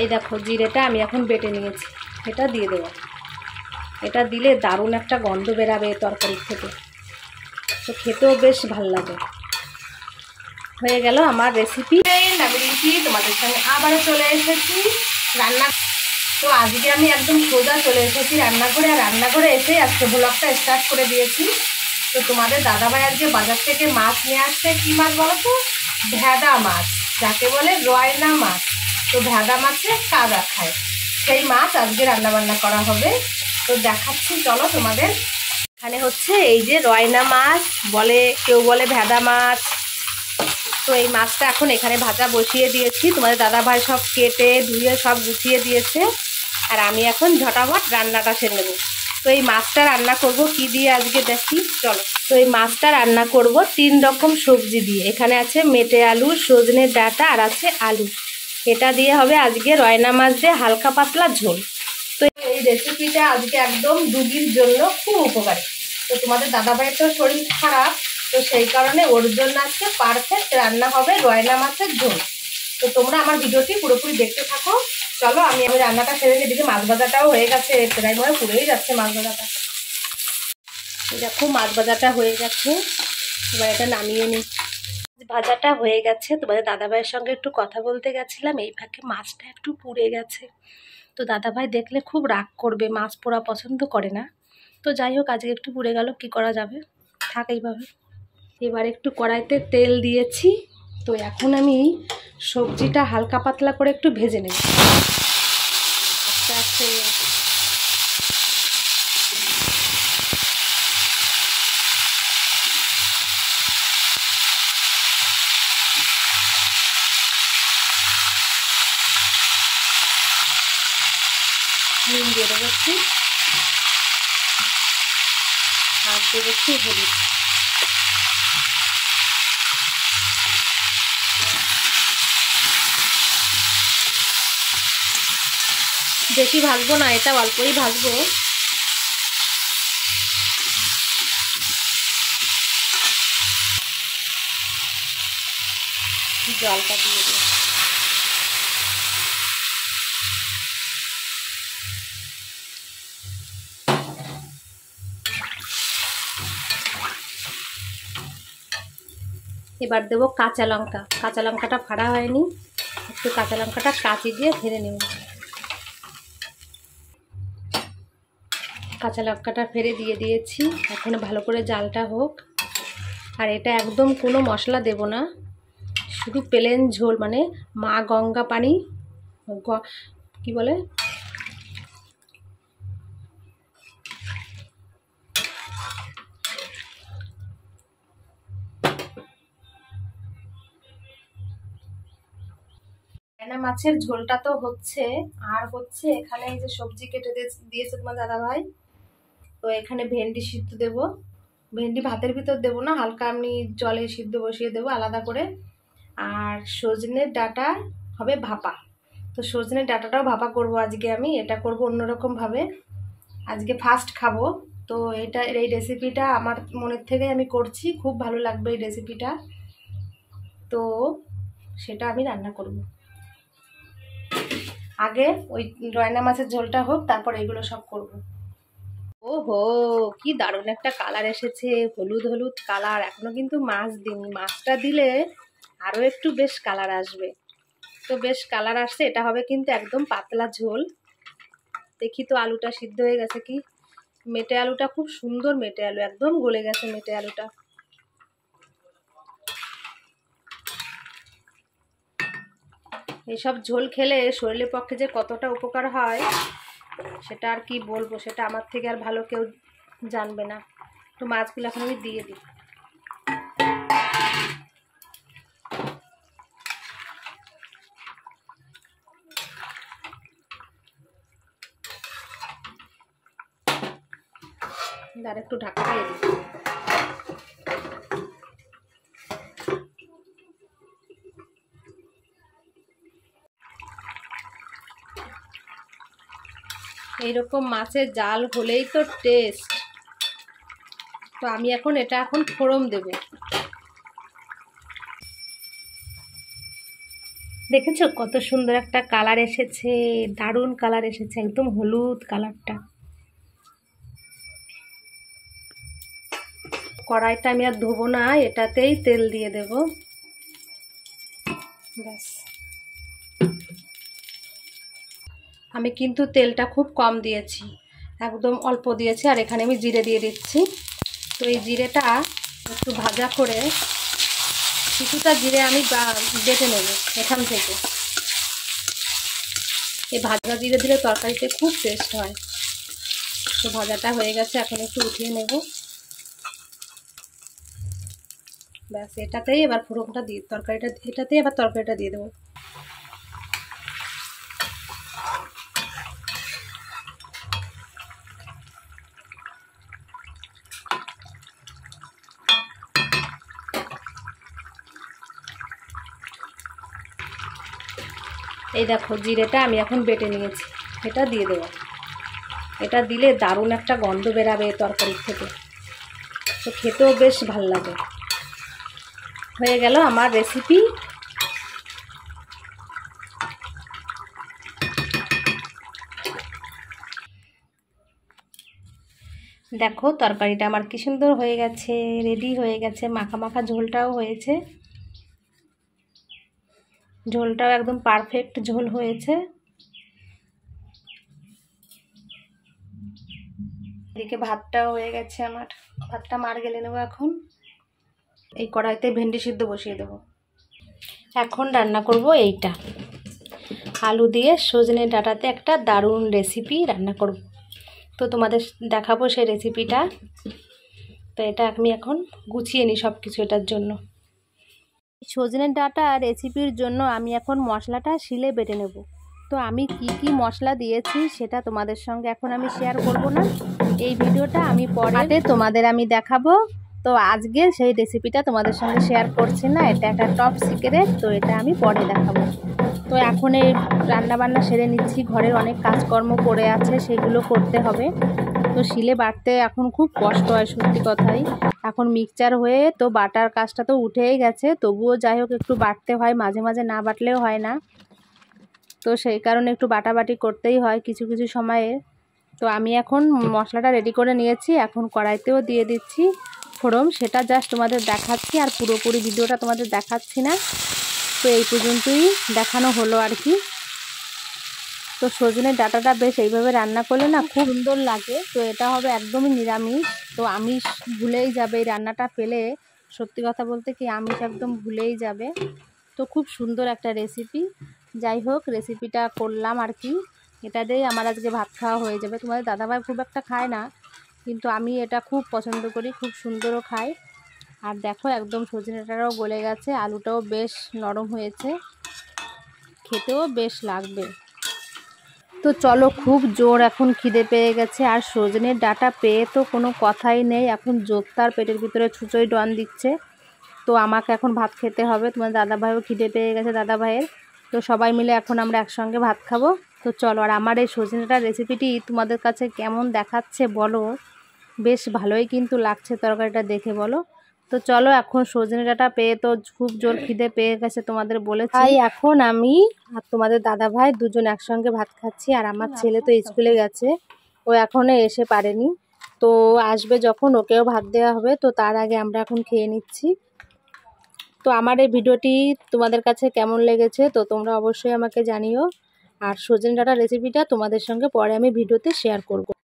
এই দেখো জিরেটা আমি এখন বেটে নিয়েছি, এটা দিয়ে দেবো। এটা দিলে দারুণ একটা গন্ধ বেরাবে তরকারির থেকে, তো খেতেও বেশ ভালো লাগে। হয়ে গেল আমার রেসিপি। আমি দিচ্ছি তোমাদের সঙ্গে আবারও চলে এসেছি রান্না। তো আজকে আমি একদম সোজা চলে এসেছি রান্নাঘরে, আর রান্নাঘরে এসে আজকে ব্লগটা স্টার্ট করে দিয়েছি। তো তোমাদের দাদাভাই আজকে বাজার থেকে মাছ নিয়ে আসছে। কী মাছ বলো তো? ভেদা মাছ, যাকে বলে রয়না মাছ। তো ভেদা মাছে কাদা খায়, সেই মাছ আজকে রান্নাবান্না করা হবে। তো দেখাচ্ছি চলো তোমাদের। এখানে হচ্ছে এই যে রয়না মাছ বলে, কেউ বলে ভেদা মাছ। তো এই মাছটা এখন এখানে ভাজা বসিয়ে দিয়েছি। তোমাদের দাদাভাই সব কেটে ধুয়ে সব গুছিয়ে দিয়েছে, আর আমি এখন ঝটাফট রান্নাটা সেরে নেব। তো এই মাছটা রান্না করব কি দিয়ে আজকে দেখি চলো। তো এই মাছটা রান্না করব 3 রকম সবজি দিয়ে। এখানে আছে মেটে আলু, সজনের ডাঁটা, আর আছে আলু। এটা দিয়ে হবে আজকে রয়না মাছ দিয়ে হালকা পাতলা ঝোল। তো এই রেসিপিটা আজকে একদম রুগীর জন্য খুব উপকারী। তো তোমাদের দাদাভাইয়ের তো শরীর খারাপ, তো সেই কারণে ওর জন্য আজকে পারফেক্ট রান্না হবে রয়না মাছের ঝোল। তো তোমরা আমার ভিডিওটি পুরোপুরি দেখতে থাকো। চলো আমি রান্নাটা সেরে নিই। দিদি মাছ ভাজাটাও হয়ে গেছে, প্রায় মনে পুড়েই যাচ্ছে মাছ ভাজাটা। দেখো মাছ ভাজাটা হয়ে গেছে, এবার এটা নামিয়ে নিই। ভাজাটা হয়ে গেছে। তোমাদের দাদাভাইয়ের সঙ্গে একটু কথা বলতে গেছিলাম, এই ফাঁকে মাছটা একটু পুড়ে গেছে। তো দাদাভাই দেখলে খুব রাগ করবে, মাছ পোড়া পছন্দ করে না। তো যাই হোক আজকে একটু পুড়ে গেল, কি করা যাবে, থাক এইভাবে। এবার একটু কড়াইতে তেল দিয়েছি। তো এখন আমি সবজিটা হালকা পাতলা করে একটু ভেজে নেব আস্তে আস্তে। নুন দিয়ে দেবো একটু, আর দেবো একটু হলুদ। বেশি ভাজবো না, এটা অল্পই ভাজবো। জলটা দিয়ে দেবো। এবার দেবো কাঁচা লঙ্কা। কাঁচা লঙ্কাটা ফাড়া হয়নি, একটু কাঁচা লঙ্কাটা কাঁচি দিয়ে ফেলে নেব। কাঁচা লঙ্কাটা ফেলে দিয়ে দিয়েছি। এখন ভালো করে জালটা হোক। আর এটা একদম কোনো মশলা দেব না, শুধু প্লেন ঝোল, মানে মা গঙ্গা পানি, কি বলে, মাছের ঝোলটা তো হচ্ছে। আর হচ্ছে এখানে এই যে সবজি কেটে দিয়েছে তোমার দাদাভাই। তো এখানে ভেন্ডি সিদ্ধ দেব। ভেন্ডি ভাতের ভিতর দেবো না, হালকা আমি জলে সিদ্ধ বসিয়ে দেবো আলাদা করে। আর সজনের ডাঁটা হবে ভাপা। তো সজনের ডাঁটাটাও ভাপা করব আজকে আমি। এটা করব অন্যরকমভাবে, আজকে ফার্স্ট খাবো। তো এই রেসিপিটা আমার মনের থেকে আমি করছি, খুব ভালো লাগবে এই রেসিপিটা। তো সেটা আমি রান্না করব। আগে ওই রয়না মাছের ঝোলটা হোক, তারপর এগুলো সব করব। ওহো, কি দারুণ একটা কালার এসেছে, হলুদ হলুদ কালার। এখনো কিন্তু মাছ দিইনি, মাছটা দিলে আরও একটু বেশ কালার আসবে। তো বেশ কালার আসছে, এটা হবে কিন্তু একদম পাতলা ঝোল। দেখি তো আলুটা সিদ্ধ হয়ে গেছে কি। মেটে আলুটা খুব সুন্দর, মেটে আলু একদম গলে গেছে মেটে আলুটা। এইসব ঝোল খেলে শরীরের পক্ষে যে কতটা উপকার হয় সেটা আর কি বলবো, সেটা আমার থেকে আর ভালো কেউ জানবে না। তো মাছগুলো এখন আমি দিয়ে দিই। আর একটু ঢাকা দিয়ে দিই। এইরকম মাছের জাল হলেই তো টেস্ট। তো আমি এখন ফোড়ন দেব। দেখেছো কত সুন্দর একটা কালার এসেছে, দারুণ কালার এসেছে, একদম হলুদ কালারটা। কড়াইটা আমি আর ধোবো না, এটাতেই তেল দিয়ে দেব। ব্যাস, আমি কিন্তু তেলটা খুব কম দিয়েছি, একদম অল্প দিয়েছি। আর এখানে আমি জিরে দিয়ে দিচ্ছি। তো এই জিরেটা একটু ভাজা করে, কিছুটা জিরে আমি বেটে নেব এখান থেকে। এই ভাজা জিরে দিলে তরকারিতে খুব টেস্ট হয়। তো ভাজাটা হয়ে গেছে, এখন একটু উঠিয়ে নেব। ব্যাস, এটাতেই এবার ফোড়নটা দিয়ে এটাতেই এবার তরকারিটা দিয়ে দেবো। এই দেখো, জিরেটা আমি এখন বেটে নিয়েছি, এটা দিয়ে দেবো। এটা দিলে দারুণ একটা গন্ধ বেরাবে তরকারির থেকে, তো খেতেও বেশ ভাল লাগে। হয়ে গেল আমার রেসিপি। দেখো তরকারিটা আমার কি সুন্দর হয়ে গেছে, রেডি হয়ে গেছে। মাখা মাখা ঝোলটাও হয়েছে, ঝোলটাও একদম পারফেক্ট ঝোল হয়েছে। এদিকে ভাতটাও হয়ে গেছে আমার, ভাতটা মার গেলে নেবো এখন। এই কড়াইতে ভেন্ডি সিদ্ধ বসিয়ে দেবো। এখন রান্না করব এইটা, আলু দিয়ে সজনে ডাঁটাতে একটা দারুণ রেসিপি রান্না করব। তো তোমাদের দেখাবো সেই রেসিপিটা। তো এটা আমি এখন গুছিয়ে নিই সব কিছু এটার জন্য। সজনে ডাঁটা রেসিপির জন্য আমি এখন মশলাটা শিলে বেটে নেব। তো আমি কি কি মশলা দিয়েছি সেটা তোমাদের সঙ্গে এখন আমি শেয়ার করব না, এই ভিডিওটা আমি পরে তোমাদের আমি দেখাবো। তো আজকে সেই রেসিপিটা তোমাদের সঙ্গে শেয়ার করছি না, এটা একটা টপ সিক্রেট, তো এটা আমি পরে দেখাবো। তো এখন এই রান্নাবান্না সেরে নিচ্ছি, ঘরের অনেক কাজকর্ম পড়ে আছে, সেগুলো করতে হবে। তো শিলে বাটতে এখন খুব কষ্ট হয় সত্যি কথাই। এখন মিক্সচার হয়ে তো বাটার কাজটা তো উঠেই গেছে, তবুও যাই হোক একটু বাটতে হয়, মাঝে মাঝে না বাটলেও হয় না। তো সেই কারণে একটু বাটাবাটি করতেই হয় কিছু কিছু সময়ে। তো আমি এখন মশলাটা রেডি করে নিয়েছি, এখন কড়াইতেও দিয়ে দিচ্ছি ফোড়ন, সেটা জাস্ট তোমাদের দেখাচ্ছি, আর পুরোপুরি ভিডিওটা তোমাদের দেখাচ্ছি না। তো এই পর্যন্তই দেখানো হলো আর কি। তো সজনের ডাঁটাটা বেশ এইভাবে রান্না করলে না খুব সুন্দর লাগে। তো এটা হবে একদমই নিরামিষ, তো আমিষ ভুলেই যাবে এই রান্নাটা পেলে, সত্যি কথা বলতে কি আমিষ একদম ভুলেই যাবে। তো খুব সুন্দর একটা রেসিপি। যাই হোক, রেসিপিটা করলাম আর কি, এটা দিয়েই আমার আজকে ভাত খাওয়া হয়ে যাবে। তোমাদের দাদাভাই খুব একটা খায় না, কিন্তু আমি এটা খুব পছন্দ করি, খুব সুন্দরও খাই। আর দেখো একদম সজনেটাও গলে গেছে, আলুটাও বেশ নরম হয়েছে, খেতেও বেশ লাগবে। তো চলো, খুব জোর এখন খিদে পেয়ে গেছে, আর সজনের ডাঁটা পেয়ে তো কোনো কথাই নেই, এখন জোরদার পেটের ভিতরে ছুঁচোই ডন দিচ্ছে। তো আমাকে এখন ভাত খেতে হবে, তোমার দাদাভাইও খিদে পেয়ে গেছে দাদাভাইয়ের। তো সবাই মিলে এখন আমরা একসঙ্গে ভাত খাবো। তো চলো, আর আমার এই সজনে ডাঁটার রেসিপিটি তোমাদের কাছে কেমন দেখাচ্ছে বলো, বেশ ভালোই কিন্তু লাগছে তরকারিটা দেখে, বলো। তো চলো, এখন সজনে ডাঁটা পেয়ে তো খুব জোর খিদে পেয়ে গেছে, তোমাদের বলেছি। তাই এখন আমি আর তোমাদের দাদা ভাই দুজন একসঙ্গে ভাত খাচ্ছি, আর আমার ছেলে তো স্কুলে গেছে, ও এখনো এসে পারেনি। তো আসবে যখন ওকেও ভাত দেওয়া হবে, তো তার আগে আমরা এখন খেয়ে নিচ্ছি। তো আমার এই ভিডিওটি তোমাদের কাছে কেমন লেগেছে তো তোমরা অবশ্যই আমাকে জানিও। আর সজনে ডাঁটার রেসিপিটা তোমাদের সঙ্গে পরে আমি ভিডিওতে শেয়ার করব।